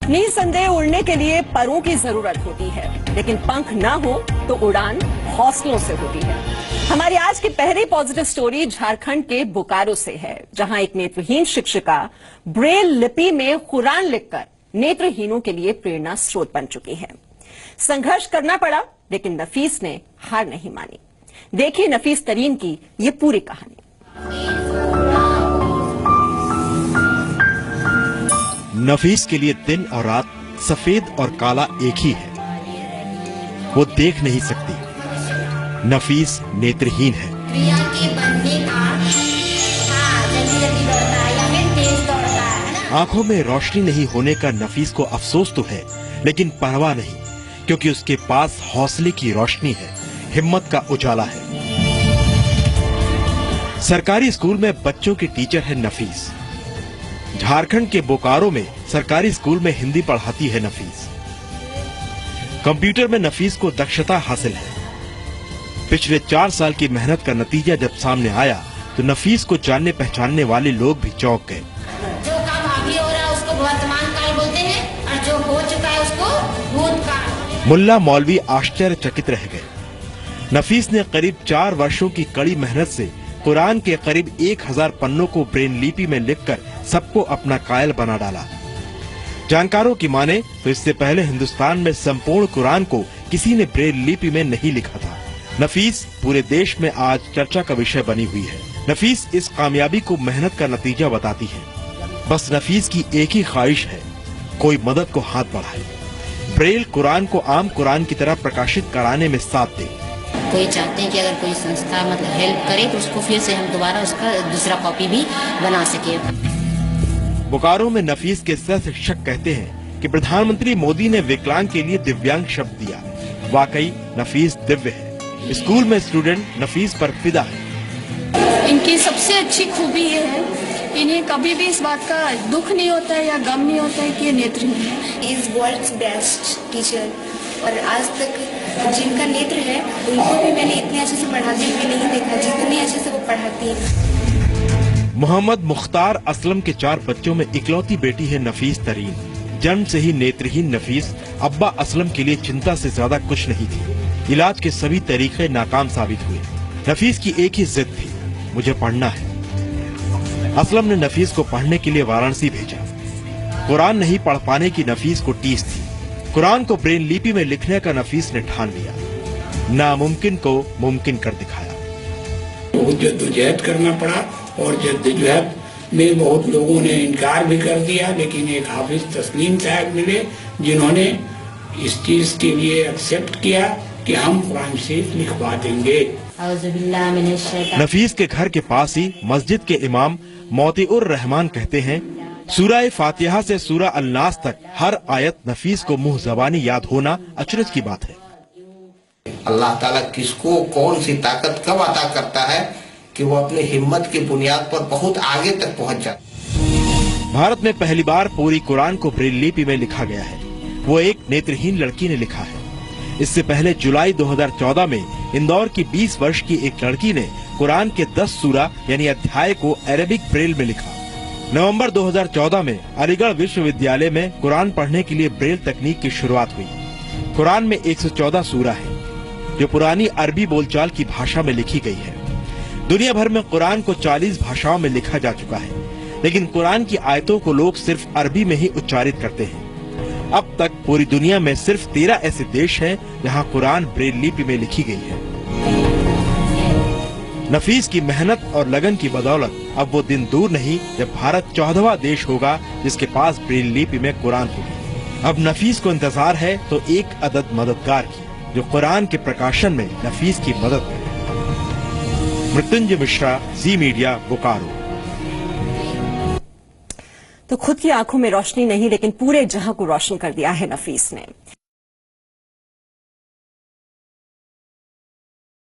निसंदेह उड़ने के लिए परों की जरूरत होती है, लेकिन पंख ना हो तो उड़ान हौसलों से होती है। हमारी आज की पहली पॉजिटिव स्टोरी झारखंड के बोकारो से है, जहां एक नेत्रहीन शिक्षिका ब्रेल लिपि में कुरान लिखकर नेत्रहीनों के लिए प्रेरणा स्रोत बन चुकी है। संघर्ष करना पड़ा, लेकिन नफीस ने हार नहीं मानी। देखिए नफीस तरीन की ये पूरी कहानी। नफीस के लिए दिन और रात, सफेद और काला एक ही है। वो देख नहीं सकती। नफीस नेत्रहीन है। क्रिया के बनने का जल्दी दौड़ता है या फिर तेज दौड़ता है। आंखों में रोशनी नहीं होने का नफीस को अफसोस तो है, लेकिन परवाह नहीं, क्योंकि उसके पास हौसले की रोशनी है, हिम्मत का उजाला है। सरकारी स्कूल में बच्चों की टीचर है नफीस। झारखंड के बोकारो में सरकारी स्कूल में हिंदी पढ़ाती है नफीस। कंप्यूटर में नफीस को दक्षता हासिल है। पिछले 4 साल की मेहनत का नतीजा जब सामने आया तो नफीस को जानने पहचानने वाले लोग भी चौंक गए। जो काम अभी हो रहा है उसको वर्तमान काल बोलते हैं और जो हो चुका है उसको भूतकाल। मुल्ला मौलवी आश्चर्यचकित रह गए। नफीस ने करीब 4 वर्षों की कड़ी मेहनत से कुरान के करीब 1000 पन्नों को ब्रेल लिपि में लिखकर सबको अपना कायल बना डाला। जानकारों की माने तो इससे पहले हिंदुस्तान में संपूर्ण कुरान को किसी ने ब्रेल लिपि में नहीं लिखा था। नफीस पूरे देश में आज चर्चा का विषय बनी हुई है। नफीस इस कामयाबी को मेहनत का नतीजा बताती है। बस नफीस की एक ही ख्वाहिश है, कोई मदद को हाथ बढ़ाए, ब्रेल कुरान को आम कुरान की तरह प्रकाशित कराने में साथ दे। कोई चाहते हैं कि अगर कोई संस्था मतलब हेल्प करे तो उसको फिर से हम दोबारा उसका दूसरा कॉपी भी बना सके। बोकारो में नफीस के सह शिक्षक कहते हैं कि प्रधानमंत्री मोदी ने विकलांग के लिए दिव्यांग शब्द दिया। वाकई नफीस दिव्य है। स्कूल में स्टूडेंट नफीस पर फिदा है। इनकी सबसे अच्छी खूबी ये है, इन्हें कभी भी इस बात का दुख नहीं होता है या गम नहीं होता है कि ये नेत्रहीन है। इज वर्ल्ड्स बेस्ट टीचर, और आज तक जिनका नेत्र है उनको भी मैंने इतने अच्छे से पढ़ाते हुए नहीं देखा जितने अच्छे से वो पढ़ाती है। मोहम्मद मुख्तार असलम के 4 बच्चों में इकलौती बेटी है नफीस तरीन। जन्म से ही नेत्रहीन नफीस अब्बा असलम के लिए चिंता से ज्यादा कुछ नहीं थी। इलाज के सभी तरीके नाकाम साबित हुए। नफीस की एक ही जिद थी, मुझे पढ़ना है। असलम ने नफीस को पढ़ने के लिए वाराणसी भेजा। कुरान नहीं पढ़ पाने की नफीस को टीस थी। कुरान को ब्रेल लिपि में लिखने का नफीस ने ठान लिया। नामुमकिन को मुमकिन कर दिखाया। बहुत जद्दोजहद करना पड़ा और जद्दोजहद में बहुत लोगों ने इनकार भी कर दिया, लेकिन एक हाफिज तस्लीम साहब मिले जिन्होंने इस चीज के लिए एक्सेप्ट किया कि हम कुरान शरीफ लिखवा देंगे। नफीस के घर के पास ही मस्जिद के इमाम मोतीउर रहमान कहते हैं, सूरह फातिहा से सूरह अल-नास तक हर आयत नफीस को मुंह जबानी याद होना अचरज की बात है। अल्लाह ताला किसको कौन सी ताकत कब अता करता है कि वो अपनी हिम्मत की बुनियाद पर बहुत आगे तक पहुंच जाता। भारत में पहली बार पूरी कुरान को ब्रेल लिपि में लिखा गया है। वो एक नेत्रहीन लड़की ने लिखा है। इससे पहले जुलाई 2014 में इंदौर की 20 वर्ष की एक लड़की ने कुरान के 10 सूरा यानी अध्याय को अरेबिक ब्रेल में लिखा। नवंबर 2014 में अलीगढ़ विश्वविद्यालय में कुरान पढ़ने के लिए ब्रेल तकनीक की शुरुआत हुई। कुरान में 114 सूरा है, जो पुरानी अरबी बोलचाल की भाषा में लिखी गई है। दुनिया भर में कुरान को 40 भाषाओं में लिखा जा चुका है, लेकिन कुरान की आयतों को लोग सिर्फ अरबी में ही उच्चारित करते हैं। अब तक पूरी दुनिया में सिर्फ 13 ऐसे देश हैं जहां कुरान ब्रेल लिपि में लिखी गई है। नफीस की मेहनत और लगन की बदौलत अब वो दिन दूर नहीं जब भारत 14वां देश होगा जिसके पास ब्रेल लिपि में कुरान होगी। अब नफीस को इंतजार है तो एक अदद मददगार की, जो कुरान के प्रकाशन में नफीस की मदद करे। मृत्युंजय मिश्रा, जी मीडिया, बोकारो। तो खुद की आंखों में रोशनी नहीं, लेकिन पूरे जहां को रोशन कर दिया है नफीस ने।